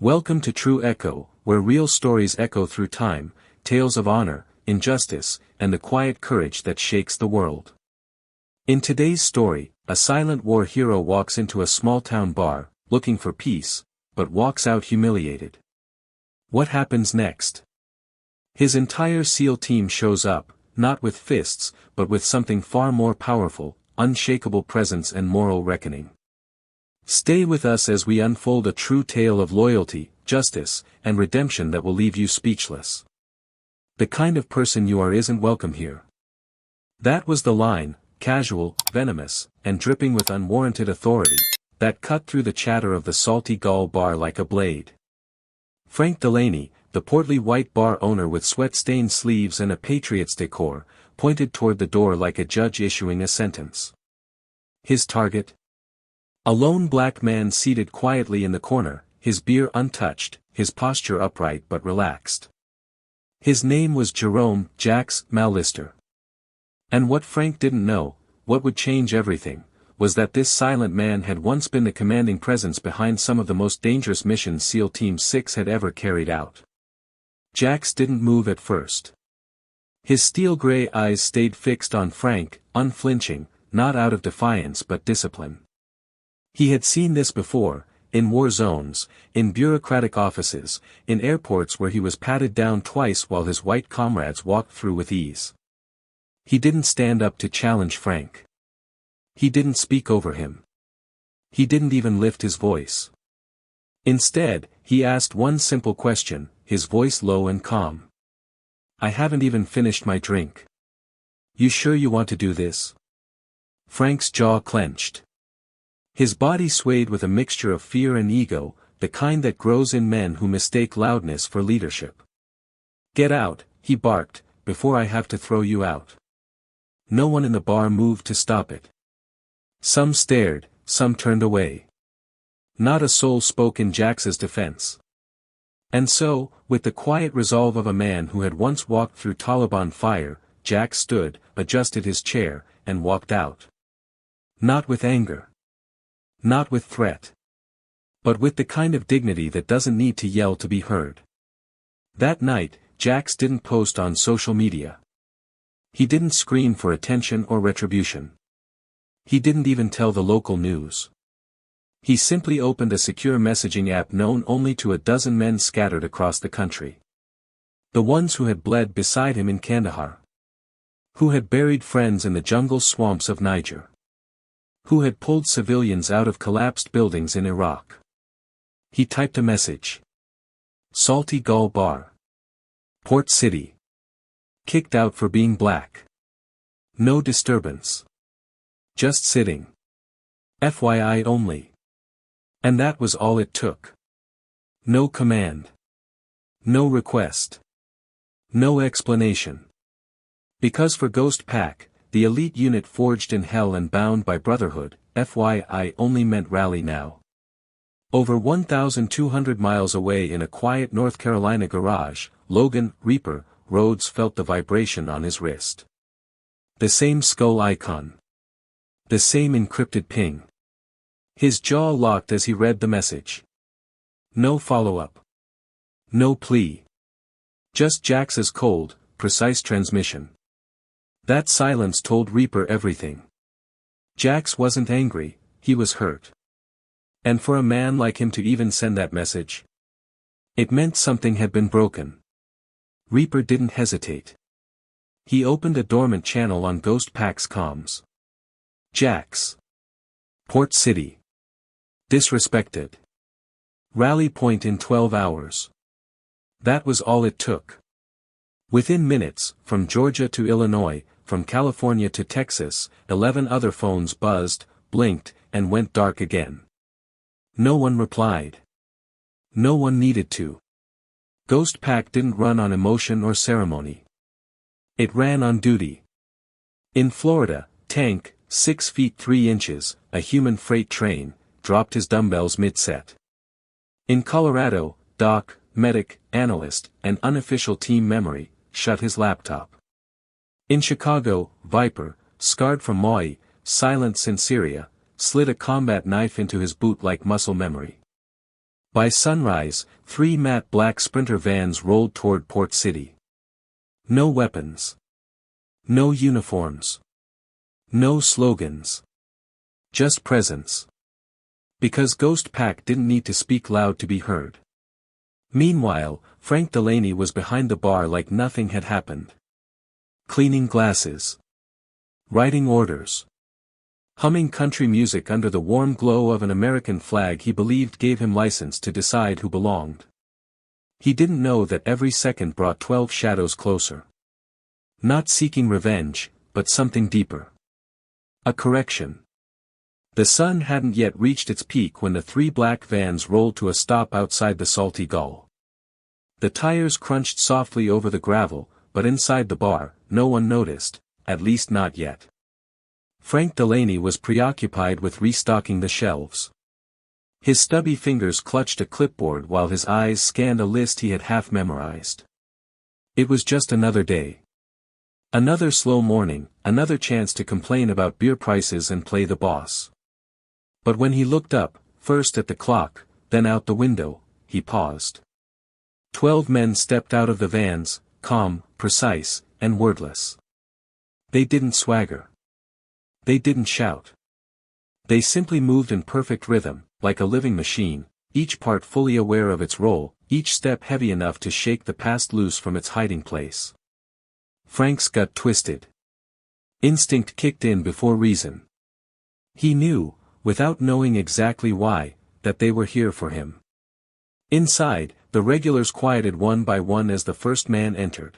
Welcome to True Echo, where real stories echo through time, tales of honor, injustice, and the quiet courage that shakes the world. In today's story, a silent war hero walks into a small-town bar, looking for peace, but walks out humiliated. What happens next? His entire SEAL team shows up, not with fists, but with something far more powerful, unshakable presence and moral reckoning. Stay with us as we unfold a true tale of loyalty, justice, and redemption that will leave you speechless. The kind of person you are isn't welcome here. That was the line, casual, venomous, and dripping with unwarranted authority, that cut through the chatter of the Salty Gull bar like a blade. Frank Delaney, the portly white bar owner with sweat-stained sleeves and a Patriots decor, pointed toward the door like a judge issuing a sentence. His target? A lone black man seated quietly in the corner, his beer untouched, his posture upright but relaxed. His name was Jerome "Jax" Mallister. And what Frank didn't know, what would change everything, was that this silent man had once been the commanding presence behind some of the most dangerous missions SEAL Team 6 had ever carried out. Jax didn't move at first. His steel-gray eyes stayed fixed on Frank, unflinching, not out of defiance but discipline. He had seen this before, in war zones, in bureaucratic offices, in airports where he was patted down twice while his white comrades walked through with ease. He didn't stand up to challenge Frank. He didn't speak over him. He didn't even lift his voice. Instead, he asked one simple question, his voice low and calm. "I haven't even finished my drink. You sure you want to do this?" Frank's jaw clenched. His body swayed with a mixture of fear and ego, the kind that grows in men who mistake loudness for leadership. "Get out," he barked, "before I have to throw you out." No one in the bar moved to stop it. Some stared, some turned away. Not a soul spoke in Jax's defense. And so, with the quiet resolve of a man who had once walked through Taliban fire, Jax stood, adjusted his chair, and walked out. Not with anger. Not with threat. But with the kind of dignity that doesn't need to yell to be heard. That night, Jax didn't post on social media. He didn't scream for attention or retribution. He didn't even tell the local news. He simply opened a secure messaging app known only to a dozen men scattered across the country. The ones who had bled beside him in Kandahar. Who had buried friends in the jungle swamps of Niger. Who had pulled civilians out of collapsed buildings in Iraq. He typed a message. Salty Gull Bar. Port City. Kicked out for being black. No disturbance. Just sitting. FYI only. And that was all it took. No command. No request. No explanation. Because for Ghost Pack, the elite unit forged in hell and bound by Brotherhood, FYI only meant rally now. Over 1,200 miles away in a quiet North Carolina garage, Logan, Reaper, Rhodes felt the vibration on his wrist. The same skull icon. The same encrypted ping. His jaw locked as he read the message. No follow-up. No plea. Just Jax's cold, precise transmission. That silence told Reaper everything. Jax wasn't angry, he was hurt. And for a man like him to even send that message, it meant something had been broken. Reaper didn't hesitate. He opened a dormant channel on Ghost Pack's comms. Jax. Port City. Disrespected. Rally point in 12 hours. That was all it took. Within minutes, from Georgia to Illinois, from California to Texas, 11 other phones buzzed, blinked, and went dark again. No one replied. No one needed to. Ghost Pack didn't run on emotion or ceremony. It ran on duty. In Florida, Tank, 6 feet 3 inches, a human freight train, dropped his dumbbells mid-set. In Colorado, Doc, medic, analyst, and unofficial team memory, shut his laptop. In Chicago, Viper, scarred from Maui, silent Sinceria, slid a combat knife into his boot like muscle memory. By sunrise, 3 matte black Sprinter vans rolled toward Port City. No weapons. No uniforms. No slogans. Just presence. Because Ghost Pack didn't need to speak loud to be heard. Meanwhile, Frank Delaney was behind the bar like nothing had happened. Cleaning glasses. Writing orders. Humming country music under the warm glow of an American flag he believed gave him license to decide who belonged. He didn't know that every second brought 12 shadows closer. Not seeking revenge, but something deeper. A correction. The sun hadn't yet reached its peak when the 3 black vans rolled to a stop outside the Salty Gull. The tires crunched softly over the gravel, but inside the bar, no one noticed, at least not yet. Frank Delaney was preoccupied with restocking the shelves. His stubby fingers clutched a clipboard while his eyes scanned a list he had half memorized. It was just another day. Another slow morning, another chance to complain about beer prices and play the boss. But when he looked up, first at the clock, then out the window, he paused. 12 men stepped out of the vans, calm, precise, and wordless. They didn't swagger. They didn't shout. They simply moved in perfect rhythm, like a living machine, each part fully aware of its role, each step heavy enough to shake the past loose from its hiding place. Frank's gut twisted. Instinct kicked in before reason. He knew, without knowing exactly why, that they were here for him. Inside, the regulars quieted one by one as the first man entered.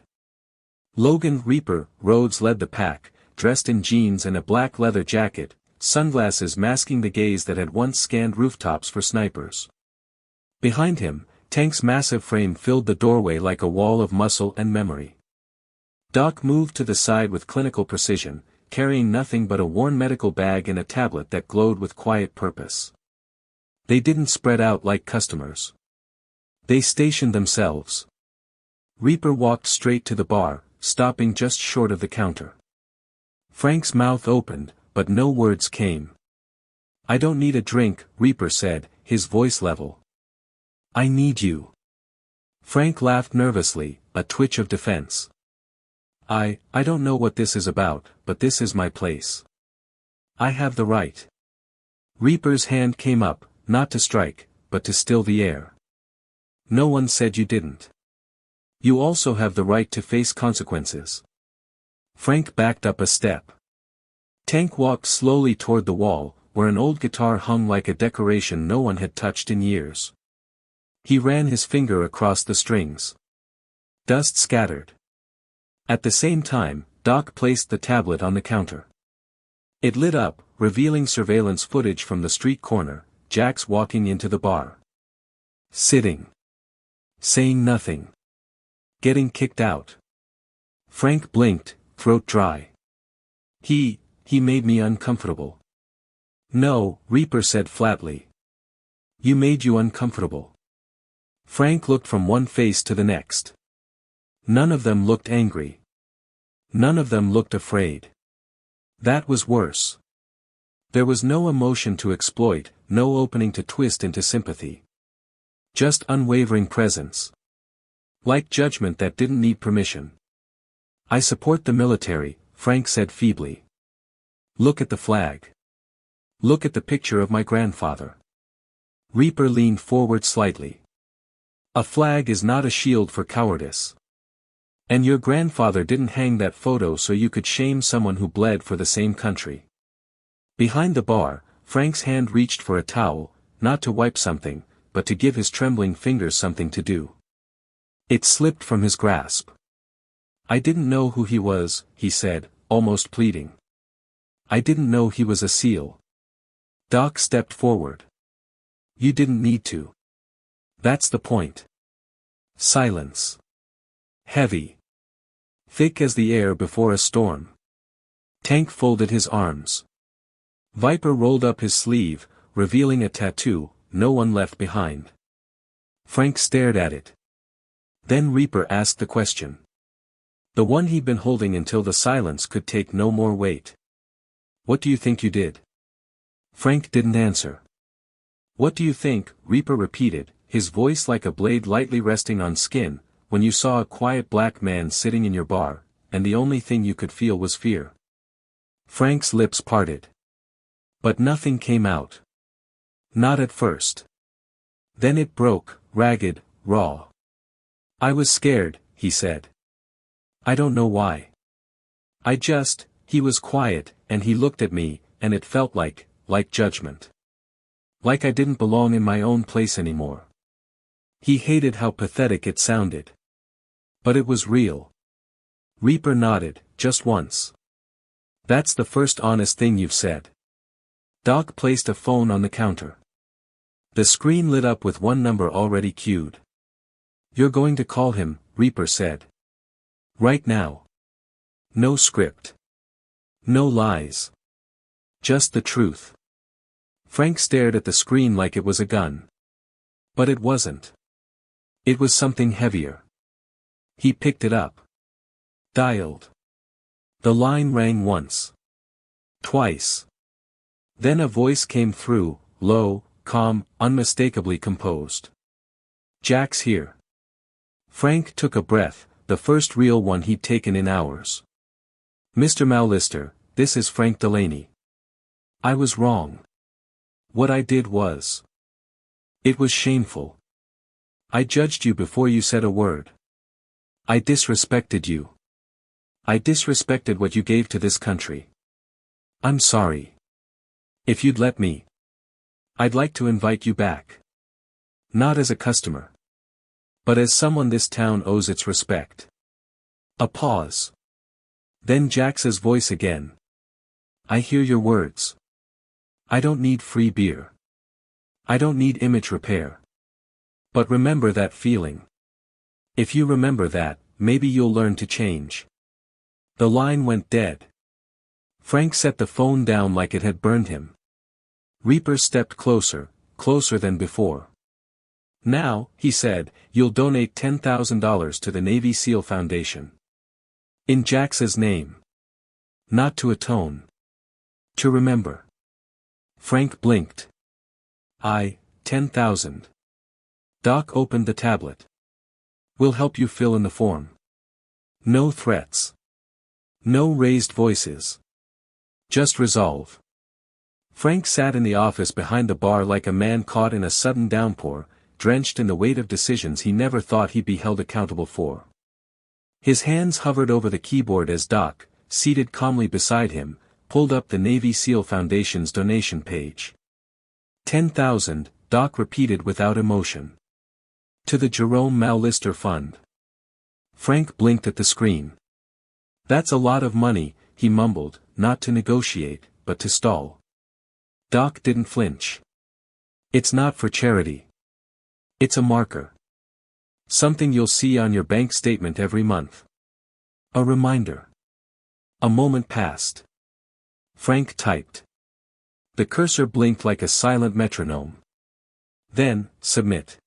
Logan Reaper Rhodes led the pack, dressed in jeans and a black leather jacket, sunglasses masking the gaze that had once scanned rooftops for snipers. Behind him, Tank's massive frame filled the doorway like a wall of muscle and memory. Doc moved to the side with clinical precision, carrying nothing but a worn medical bag and a tablet that glowed with quiet purpose. They didn't spread out like customers. They stationed themselves. Reaper walked straight to the bar, stopping just short of the counter. Frank's mouth opened, but no words came. "I don't need a drink," Reaper said, his voice level. "I need you." Frank laughed nervously, a twitch of defense. I don't know what this is about, but this is my place. I have the right." Reaper's hand came up, not to strike, but to still the air. "No one said you didn't. You also have the right to face consequences." Frank backed up a step. Tank walked slowly toward the wall, where an old guitar hung like a decoration no one had touched in years. He ran his finger across the strings. Dust scattered. At the same time, Doc placed the tablet on the counter. It lit up, revealing surveillance footage from the street corner, Jax walking into the bar. Sitting. Saying nothing. Getting kicked out. Frank blinked, throat dry. He made me uncomfortable." "No," Reaper said flatly. "You made you uncomfortable." Frank looked from one face to the next. None of them looked angry. None of them looked afraid. That was worse. There was no emotion to exploit, no opening to twist into sympathy. Just unwavering presence. Like judgment that didn't need permission. "I support the military," Frank said feebly. "Look at the flag. Look at the picture of my grandfather." Reaper leaned forward slightly. "A flag is not a shield for cowardice. And your grandfather didn't hang that photo so you could shame someone who bled for the same country." Behind the bar, Frank's hand reached for a towel, not to wipe something, but to give his trembling fingers something to do. It slipped from his grasp. "I didn't know who he was," he said, almost pleading. "I didn't know he was a SEAL." Doc stepped forward. "You didn't need to. That's the point." Silence. Heavy. Thick as the air before a storm. Tank folded his arms. Viper rolled up his sleeve, revealing a tattoo, "No one left behind." Frank stared at it. Then Reaper asked the question. The one he'd been holding until the silence could take no more weight. "What do you think you did?" Frank didn't answer. "What do you think?" Reaper repeated, his voice like a blade lightly resting on skin, when you saw a quiet black man sitting in your bar, and the only thing you could feel was fear. Frank's lips parted. But nothing came out. Not at first. Then it broke, ragged, raw. I was scared, he said. I don't know why. He was quiet, and he looked at me, and it felt like judgment. Like I didn't belong in my own place anymore. He hated how pathetic it sounded. But it was real. Reaper nodded, just once. That's the first honest thing you've said. Doc placed a phone on the counter. The screen lit up with one number already queued. You're going to call him, Reaper said. Right now. No script. No lies. Just the truth. Frank stared at the screen like it was a gun. But it wasn't. It was something heavier. He picked it up. Dialed. The line rang once. Twice. Then a voice came through, low, calm, unmistakably composed. Jack's here. Frank took a breath, the first real one he'd taken in hours. Mr. Mallister, this is Frank Delaney. I was wrong. What I did was. It was shameful. I judged you before you said a word. I disrespected you. I disrespected what you gave to this country. I'm sorry. If you'd let me. I'd like to invite you back. Not as a customer. But as someone this town owes its respect. A pause. Then Jax's voice again. I hear your words. I don't need free beer. I don't need image repair. But remember that feeling. If you remember that, maybe you'll learn to change. The line went dead. Frank set the phone down like it had burned him. Reaper stepped closer, closer than before. Now, he said, you'll donate $10,000 to the Navy SEAL Foundation. In Jax's name. Not to atone. To remember. Frank blinked. 10,000. Doc opened the tablet. We'll help you fill in the form. No threats. No raised voices. Just resolve. Frank sat in the office behind the bar like a man caught in a sudden downpour, drenched in the weight of decisions he never thought he'd be held accountable for. His hands hovered over the keyboard as Doc, seated calmly beside him, pulled up the Navy SEAL Foundation's donation page. 10,000, Doc repeated without emotion. To the Jerome Mallister Fund. Frank blinked at the screen. That's a lot of money, he mumbled, not to negotiate, but to stall. Doc didn't flinch. It's not for charity. It's a marker. Something you'll see on your bank statement every month. A reminder. A moment passed. Frank typed. The cursor blinked like a silent metronome. Then, submit.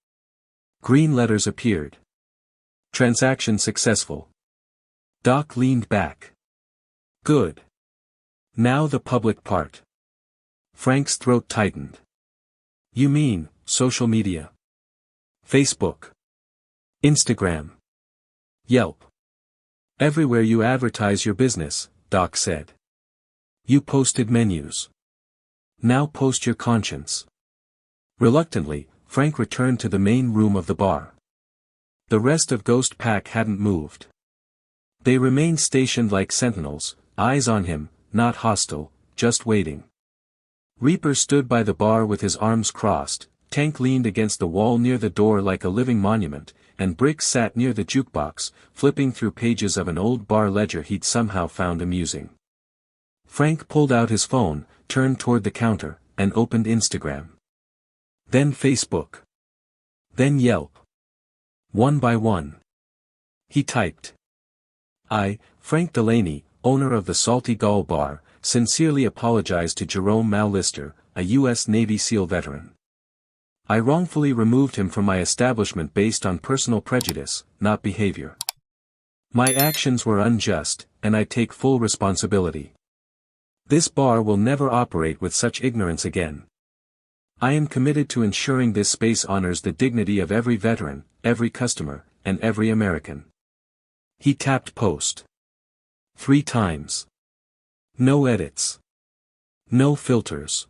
Green letters appeared. Transaction successful. Doc leaned back. Good. Now the public part. Frank's throat tightened. You mean, social media? Facebook. Instagram. Yelp. Everywhere you advertise your business, Doc said. You posted menus. Now post your conscience. Reluctantly, Frank returned to the main room of the bar. The rest of Ghost Pack hadn't moved. They remained stationed like sentinels, eyes on him, not hostile, just waiting. Reaper stood by the bar with his arms crossed, Tank leaned against the wall near the door like a living monument, and Brick sat near the jukebox, flipping through pages of an old bar ledger he'd somehow found amusing. Frank pulled out his phone, turned toward the counter, and opened Instagram. Then Facebook. Then Yelp. One by one. He typed. I, Frank Delaney, owner of the Salty Gull Bar, sincerely apologize to Jerome Mallister, a U.S. Navy SEAL veteran. I wrongfully removed him from my establishment based on personal prejudice, not behavior. My actions were unjust, and I take full responsibility. This bar will never operate with such ignorance again. I am committed to ensuring this space honors the dignity of every veteran, every customer, and every American. He tapped post 3 times. No edits. No filters.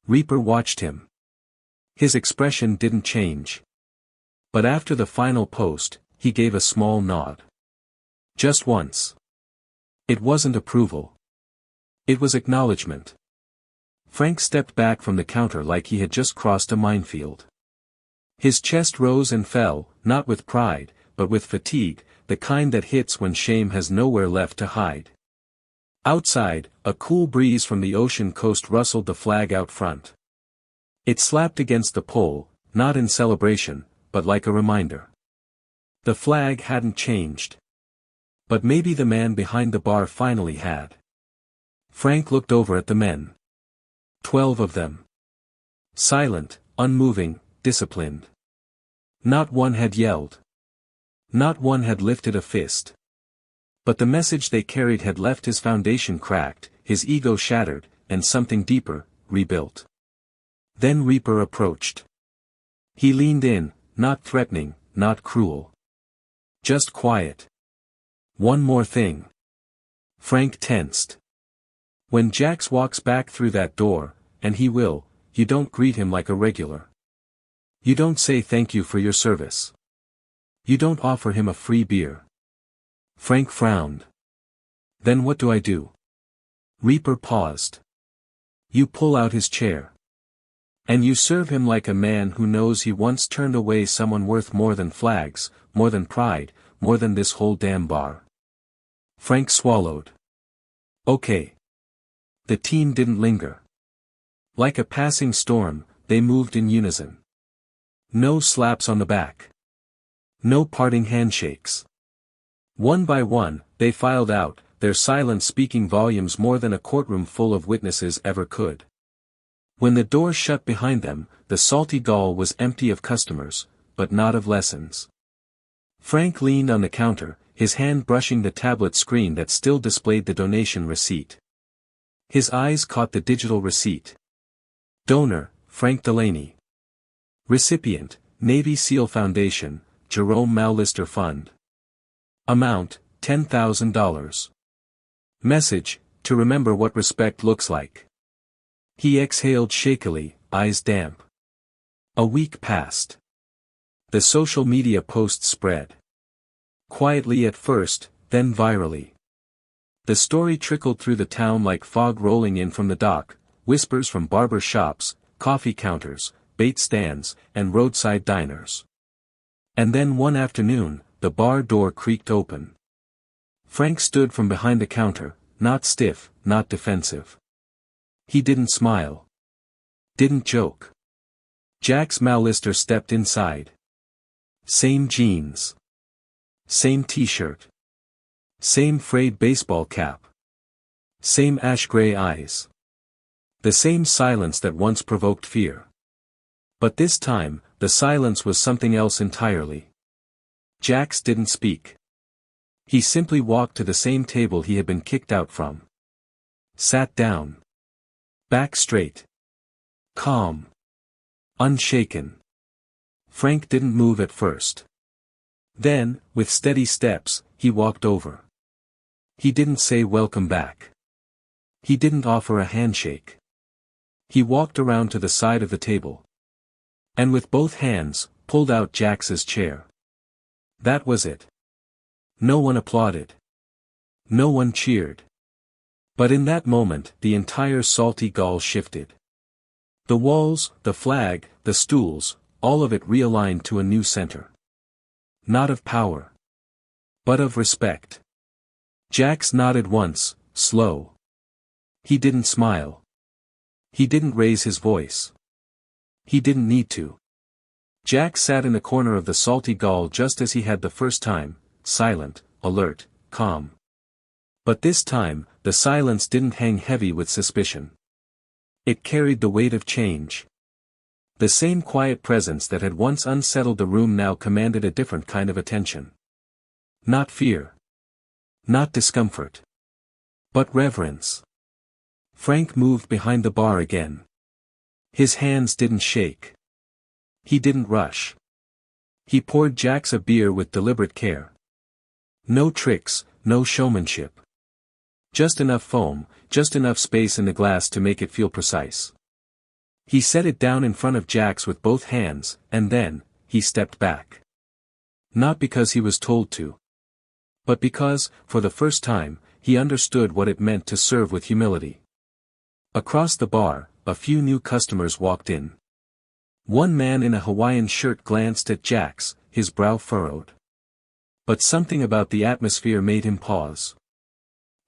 Reaper watched him. His expression didn't change. But after the final post, he gave a small nod. Just once. It wasn't approval. It was acknowledgement. Frank stepped back from the counter like he had just crossed a minefield. His chest rose and fell, not with pride, but with fatigue, the kind that hits when shame has nowhere left to hide. Outside, a cool breeze from the ocean coast rustled the flag out front. It slapped against the pole, not in celebration, but like a reminder. The flag hadn't changed. But maybe the man behind the bar finally had. Frank looked over at the men. 12 of them. Silent, unmoving, disciplined. Not one had yelled. Not one had lifted a fist. But the message they carried had left his foundation cracked, his ego shattered, and something deeper, rebuilt. Then Reaper approached. He leaned in, not threatening, not cruel. Just quiet. One more thing. Frank tensed. When Jax walks back through that door, and he will, you don't greet him like a regular. You don't say thank you for your service. You don't offer him a free beer. Frank frowned. Then what do I do? Reaper paused. You pull out his chair. And you serve him like a man who knows he once turned away someone worth more than flags, more than pride, more than this whole damn bar. Frank swallowed. Okay. The team didn't linger. Like a passing storm, they moved in unison. No slaps on the back. No parting handshakes. One by one, they filed out, their silence speaking volumes more than a courtroom full of witnesses ever could. When the door shut behind them, the Salty Gull was empty of customers, but not of lessons. Frank leaned on the counter, his hand brushing the tablet screen that still displayed the donation receipt. His eyes caught the digital receipt. Donor, Frank Delaney. Recipient, Navy SEAL Foundation, Jerome Maulister Fund. Amount, $10,000. Message, to remember what respect looks like. He exhaled shakily, eyes damp. A week passed. The social media posts spread. Quietly at first, then virally. The story trickled through the town like fog rolling in from the dock, whispers from barber shops, coffee counters, bait stands, and roadside diners. And then one afternoon, the bar door creaked open. Frank stood from behind the counter, not stiff, not defensive. He didn't smile. Didn't joke. Jax Maulister stepped inside. Same jeans. Same t-shirt. Same frayed baseball cap. Same ash-gray eyes. The same silence that once provoked fear. But this time, the silence was something else entirely. Jax didn't speak. He simply walked to the same table he had been kicked out from. Sat down. Back straight. Calm. Unshaken. Frank didn't move at first. Then, with steady steps, he walked over. He didn't say welcome back. He didn't offer a handshake. He walked around to the side of the table. And with both hands, pulled out Jax's chair. That was it. No one applauded. No one cheered. But in that moment, the entire Salty Gull shifted. The walls, the flag, the stools, all of it realigned to a new center. Not of power. But of respect. Jax nodded once, slow. He didn't smile. He didn't raise his voice. He didn't need to. Jax sat in the corner of the Salty Gull just as he had the first time, silent, alert, calm. But this time, the silence didn't hang heavy with suspicion. It carried the weight of change. The same quiet presence that had once unsettled the room now commanded a different kind of attention. Not fear. Not discomfort. But reverence. Frank moved behind the bar again. His hands didn't shake. He didn't rush. He poured Jack's a beer with deliberate care. No tricks, no showmanship. Just enough foam, just enough space in the glass to make it feel precise. He set it down in front of Jack's with both hands, and then, he stepped back. Not because he was told to. But because, for the first time, he understood what it meant to serve with humility. Across the bar, a few new customers walked in. One man in a Hawaiian shirt glanced at Jack's, his brow furrowed. But something about the atmosphere made him pause.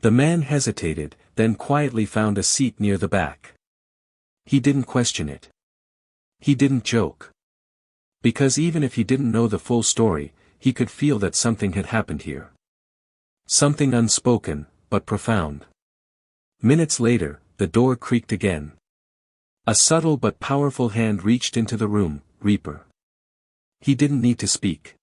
The man hesitated, then quietly found a seat near the back. He didn't question it. He didn't joke. Because even if he didn't know the full story, he could feel that something had happened here. Something unspoken, but profound. Minutes later, the door creaked again. A subtle but powerful hand reached into the room, Reaper. He didn't need to speak.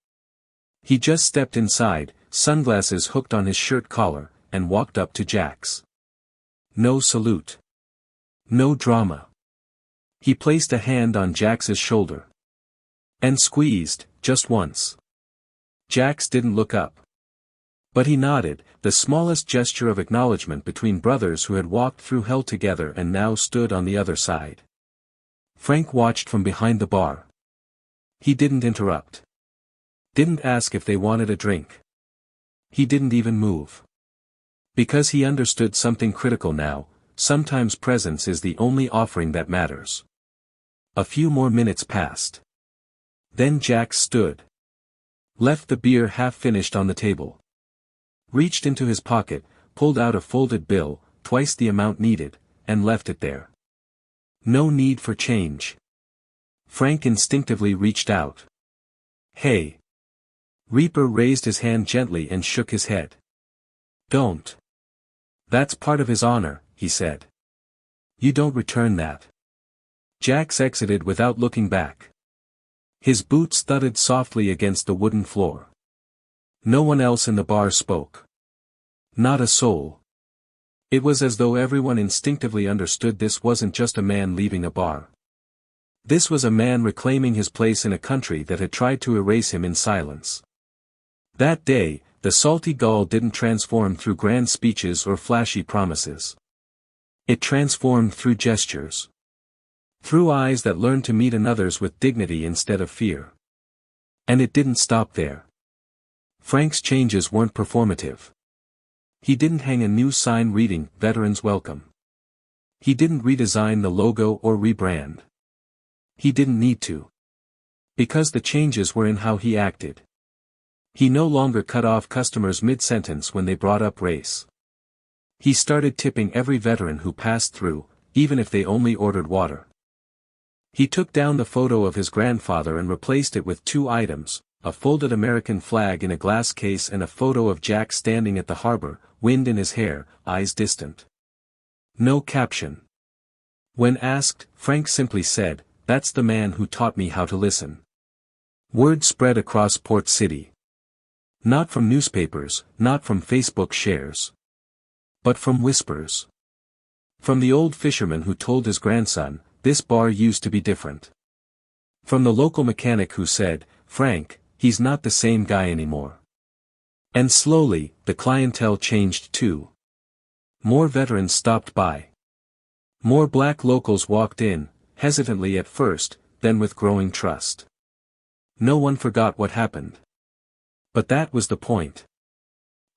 He just stepped inside, sunglasses hooked on his shirt collar, and walked up to Jack's. No salute. No drama. He placed a hand on Jack's shoulder. And squeezed, just once. Jack's didn't look up. But he nodded, the smallest gesture of acknowledgement between brothers who had walked through hell together and now stood on the other side. Frank watched from behind the bar. He didn't interrupt. Didn't ask if they wanted a drink. He didn't even move. Because he understood something critical now, sometimes presence is the only offering that matters. A few more minutes passed. Then Jack stood. Left the beer half finished on the table. Reached into his pocket, pulled out a folded bill, twice the amount needed, and left it there. No need for change. Frank instinctively reached out. Hey. Reaper raised his hand gently and shook his head. Don't. That's part of his honor, he said. You don't return that. Jax exited without looking back. His boots thudded softly against the wooden floor. No one else in the bar spoke. Not a soul. It was as though everyone instinctively understood this wasn't just a man leaving a bar. This was a man reclaiming his place in a country that had tried to erase him in silence. That day, the salty gull didn't transform through grand speeches or flashy promises. It transformed through gestures. Through eyes that learned to meet another's with dignity instead of fear. And it didn't stop there. Frank's changes weren't performative. He didn't hang a new sign reading, "Veterans Welcome." He didn't redesign the logo or rebrand. He didn't need to. Because the changes were in how he acted. He no longer cut off customers mid-sentence when they brought up race. He started tipping every veteran who passed through, even if they only ordered water. He took down the photo of his grandfather and replaced it with two items, a folded American flag in a glass case and a photo of Jack standing at the harbor, wind in his hair, eyes distant. No caption. When asked, Frank simply said, "That's the man who taught me how to listen." Word spread across Port City. Not from newspapers, not from Facebook shares. But from whispers. From the old fisherman who told his grandson, "This bar used to be different." From the local mechanic who said, "Frank, he's not the same guy anymore." And slowly, the clientele changed too. More veterans stopped by. More black locals walked in, hesitantly at first, then with growing trust. No one forgot what happened. But that was the point.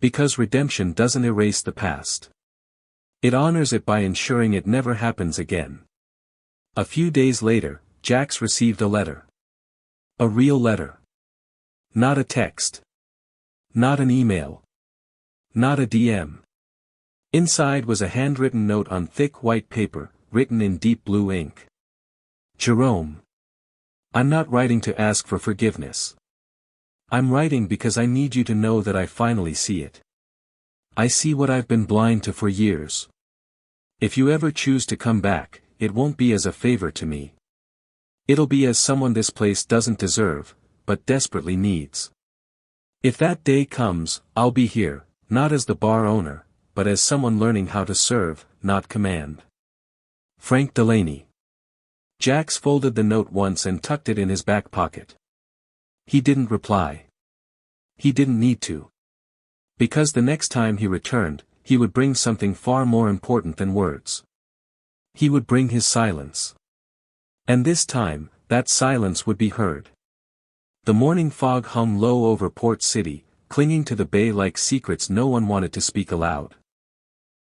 Because redemption doesn't erase the past. It honors it by ensuring it never happens again. A few days later, Jax received a letter. A real letter. Not a text. Not an email. Not a DM. Inside was a handwritten note on thick white paper, written in deep blue ink. Jerome. I'm not writing to ask for forgiveness. I'm writing because I need you to know that I finally see it. I see what I've been blind to for years. If you ever choose to come back, it won't be as a favor to me. It'll be as someone this place doesn't deserve, but desperately needs. If that day comes, I'll be here, not as the bar owner, but as someone learning how to serve, not command. Frank Delaney. Jax folded the note once and tucked it in his back pocket. He didn't reply. He didn't need to. Because the next time he returned, he would bring something far more important than words. He would bring his silence. And this time, that silence would be heard. The morning fog hung low over Port City, clinging to the bay like secrets no one wanted to speak aloud.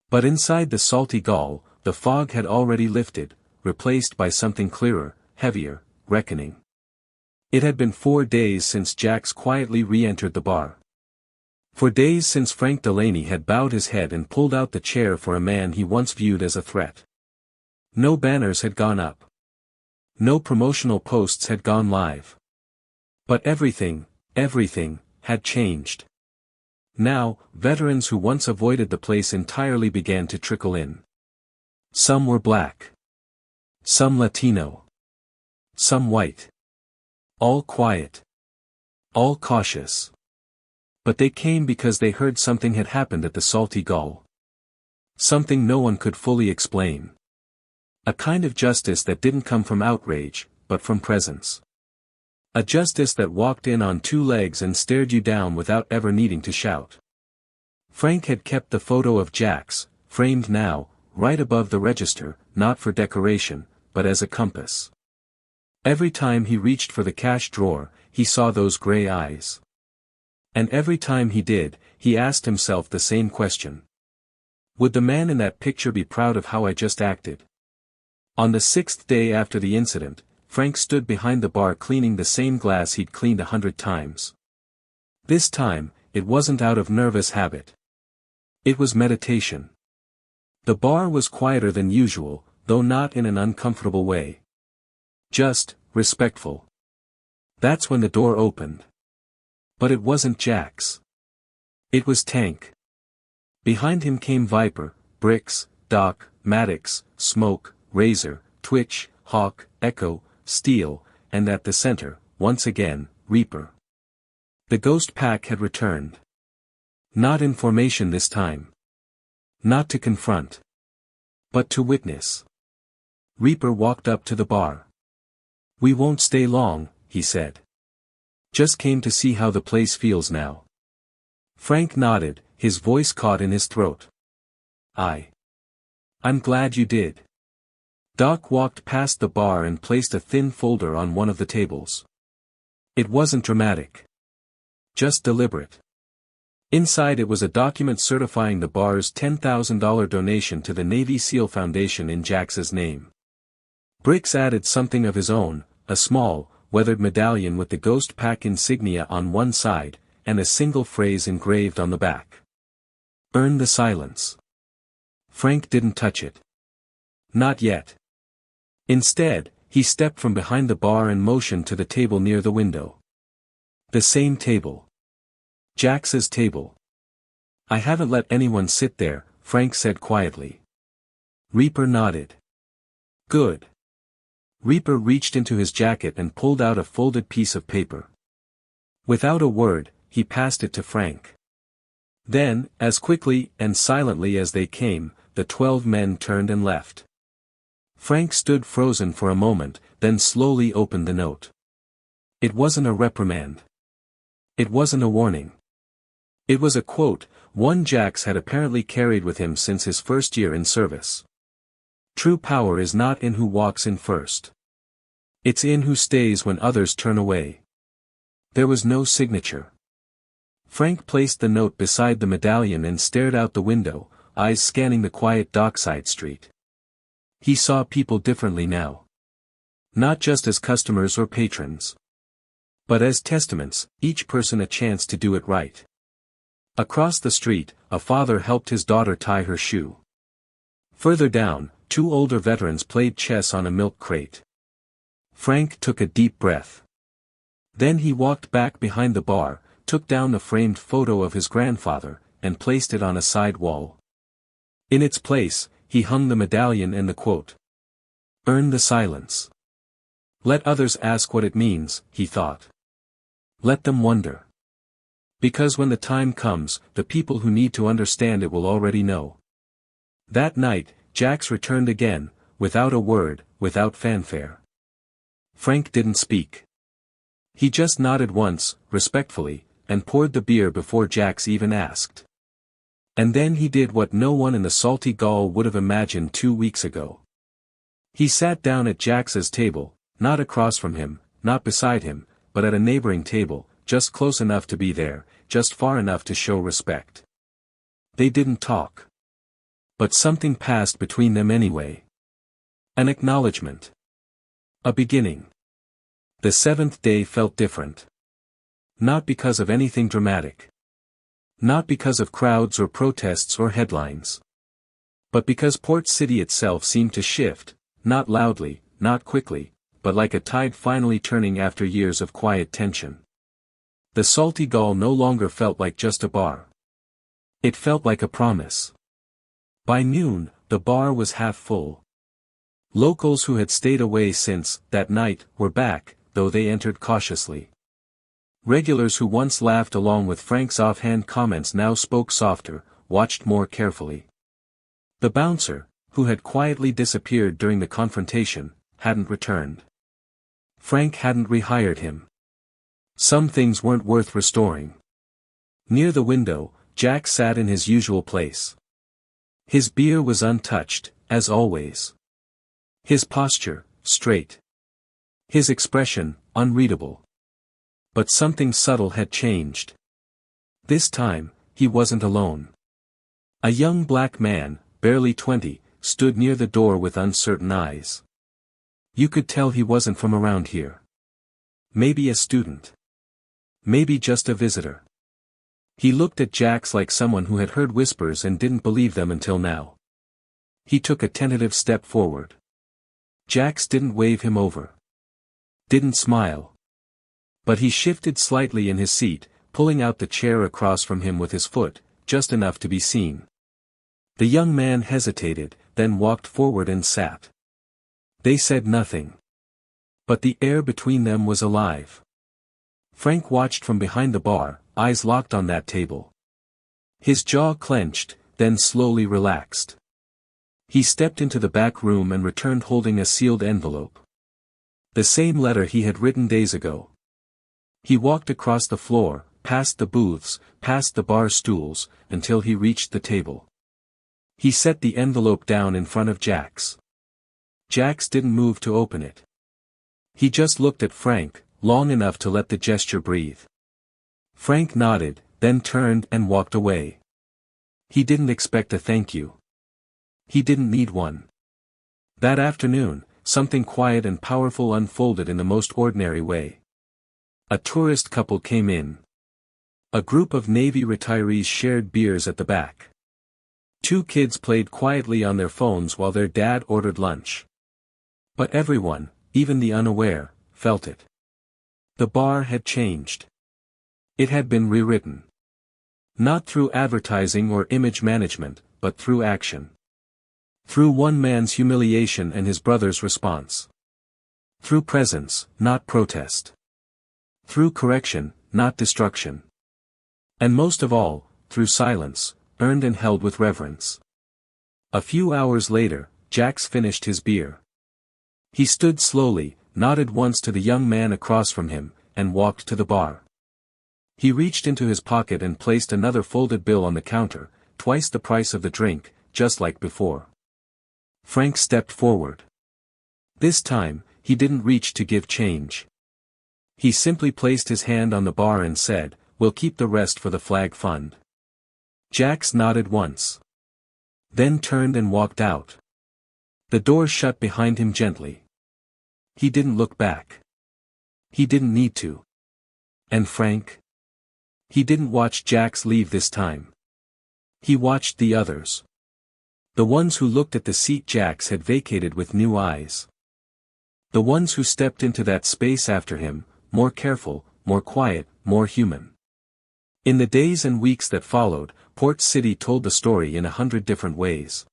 But inside the salty Gaul, the fog had already lifted, replaced by something clearer, heavier, reckoning. It had been 4 days since Jax quietly re-entered the bar. 4 days since Frank Delaney had bowed his head and pulled out the chair for a man he once viewed as a threat. No banners had gone up. No promotional posts had gone live. But everything, had changed. Now, veterans who once avoided the place entirely began to trickle in. Some were black. Some Latino. Some white. All quiet. All cautious. But they came because they heard something had happened at the Salty Gull. Something no one could fully explain. A kind of justice that didn't come from outrage, but from presence. A justice that walked in on 2 legs and stared you down without ever needing to shout. Frank had kept the photo of Jax, framed now, right above the register, not for decoration, but as a compass. Every time he reached for the cash drawer, he saw those gray eyes. And every time he did, he asked himself the same question. Would the man in that picture be proud of how I just acted? On the 6th day after the incident, Frank stood behind the bar cleaning the same glass he'd cleaned 100 times. This time, it wasn't out of nervous habit. It was meditation. The bar was quieter than usual, though not in an uncomfortable way. Just, respectful. That's when the door opened. But it wasn't Jax. It was Tank. Behind him came Viper, Bricks, Doc, Maddox, Smoke, Razor, Twitch, Hawk, Echo, Steel, and at the center, once again, Reaper. The ghost pack had returned. Not in formation this time. Not to confront. But to witness. Reaper walked up to the bar. "We won't stay long," he said. "Just came to see how the place feels now." Frank nodded, his voice caught in his throat. I'm glad you did." Doc walked past the bar and placed a thin folder on one of the tables. It wasn't dramatic. Just deliberate. Inside it was a document certifying the bar's $10,000 donation to the Navy SEAL Foundation in Jax's name. Bricks added something of his own, a small, weathered medallion with the Ghost Pack insignia on one side, and a single phrase engraved on the back. "Earn the silence." Frank didn't touch it. Not yet. Instead, he stepped from behind the bar and motioned to the table near the window. The same table. Jax's table. "I haven't let anyone sit there," Frank said quietly. Reaper nodded. "Good." Reaper reached into his jacket and pulled out a folded piece of paper. Without a word, he passed it to Frank. Then, as quickly and silently as they came, the 12 men turned and left. Frank stood frozen for a moment, then slowly opened the note. It wasn't a reprimand. It wasn't a warning. It was a quote, one Jax had apparently carried with him since his first year in service. "True power is not in who walks in first. It's in who stays when others turn away." There was no signature. Frank placed the note beside the medallion and stared out the window, eyes scanning the quiet dockside street. He saw people differently now. Not just as customers or patrons. But as testaments, each person a chance to do it right. Across the street, a father helped his daughter tie her shoe. Further down, 2 older veterans played chess on a milk crate. Frank took a deep breath. Then he walked back behind the bar, took down the framed photo of his grandfather, and placed it on a side wall. In its place, he hung the medallion and the quote. "Earn the silence. Let others ask what it means," he thought. Let them wonder. Because when the time comes, the people who need to understand it will already know. That night, Jax returned again, without a word, without fanfare. Frank didn't speak. He just nodded once, respectfully, and poured the beer before Jax even asked. And then he did what no one in the Salty Gaul would have imagined 2 weeks ago. He sat down at Jax's table, not across from him, not beside him, but at a neighboring table, just close enough to be there, just far enough to show respect. They didn't talk. But something passed between them anyway. An acknowledgement. A beginning. The seventh day felt different. Not because of anything dramatic. Not because of crowds or protests or headlines. But because Port City itself seemed to shift, not loudly, not quickly, but like a tide finally turning after years of quiet tension. The Salty Gaul no longer felt like just a bar. It felt like a promise. By noon, the bar was half full. Locals who had stayed away since that night were back, though they entered cautiously. Regulars who once laughed along with Frank's offhand comments now spoke softer, watched more carefully. The bouncer, who had quietly disappeared during the confrontation, hadn't returned. Frank hadn't rehired him. Some things weren't worth restoring. Near the window, Jack sat in his usual place. His beer was untouched, as always. His posture, straight. His expression, unreadable. But something subtle had changed. This time, he wasn't alone. A young black man, barely 20, stood near the door with uncertain eyes. You could tell he wasn't from around here. Maybe a student. Maybe just a visitor. He looked at Jax like someone who had heard whispers and didn't believe them until now. He took a tentative step forward. Jax didn't wave him over. Didn't smile. But he shifted slightly in his seat, pulling out the chair across from him with his foot, just enough to be seen. The young man hesitated, then walked forward and sat. They said nothing. But the air between them was alive. Frank watched from behind the bar, eyes locked on that table. His jaw clenched, then slowly relaxed. He stepped into the back room and returned holding a sealed envelope. The same letter he had written days ago. He walked across the floor, past the booths, past the bar stools, until he reached the table. He set the envelope down in front of Jax. Jax didn't move to open it. He just looked at Frank, long enough to let the gesture breathe. Frank nodded, then turned and walked away. He didn't expect a thank you. He didn't need one. That afternoon, something quiet and powerful unfolded in the most ordinary way. A tourist couple came in. A group of Navy retirees shared beers at the back. 2 kids played quietly on their phones while their dad ordered lunch. But everyone, even the unaware, felt it. The bar had changed. It had been rewritten. Not through advertising or image management, but through action. Through one man's humiliation and his brother's response. Through presence, not protest. Through correction, not destruction. And most of all, through silence, earned and held with reverence. A few hours later, Jax finished his beer. He stood slowly, nodded once to the young man across from him, and walked to the bar. He reached into his pocket and placed another folded bill on the counter, twice the price of the drink, just like before. Frank stepped forward. This time, he didn't reach to give change. He simply placed his hand on the bar and said, "We'll keep the rest for the flag fund." Jax nodded once. Then turned and walked out. The door shut behind him gently. He didn't look back. He didn't need to. And Frank? He didn't watch Jax leave this time. He watched the others. The ones who looked at the seat Jax had vacated with new eyes. The ones who stepped into that space after him, more careful, more quiet, more human. In the days and weeks that followed, Port City told the story in 100 different ways.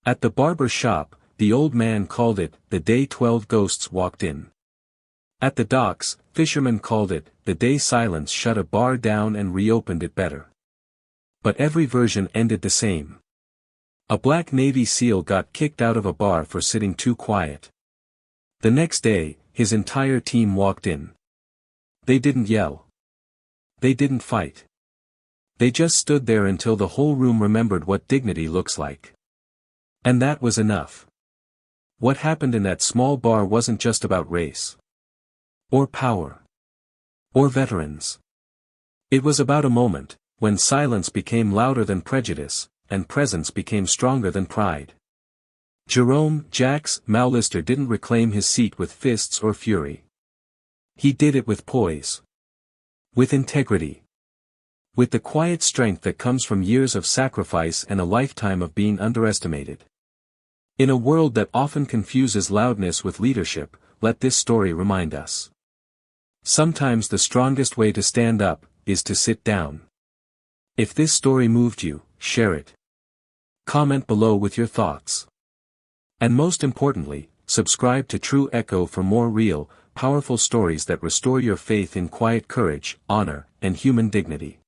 At the barber shop, the old man called it, "the day 12 ghosts walked in." At the docks, fishermen called it, "the day silence shut a bar down and reopened it better." But every version ended the same. A black Navy SEAL got kicked out of a bar for sitting too quiet. The next day, his entire team walked in. They didn't yell. They didn't fight. They just stood there until the whole room remembered what dignity looks like. And that was enough. What happened in that small bar wasn't just about race. Or power. Or veterans. It was about a moment, when silence became louder than prejudice, and presence became stronger than pride. Jerome Jax Maulister didn't reclaim his seat with fists or fury. He did it with poise. With integrity. With the quiet strength that comes from years of sacrifice and a lifetime of being underestimated. In a world that often confuses loudness with leadership, let this story remind us. Sometimes the strongest way to stand up is to sit down. If this story moved you, share it. Comment below with your thoughts. And most importantly, subscribe to True Echo for more real, powerful stories that restore your faith in quiet courage, honor, and human dignity.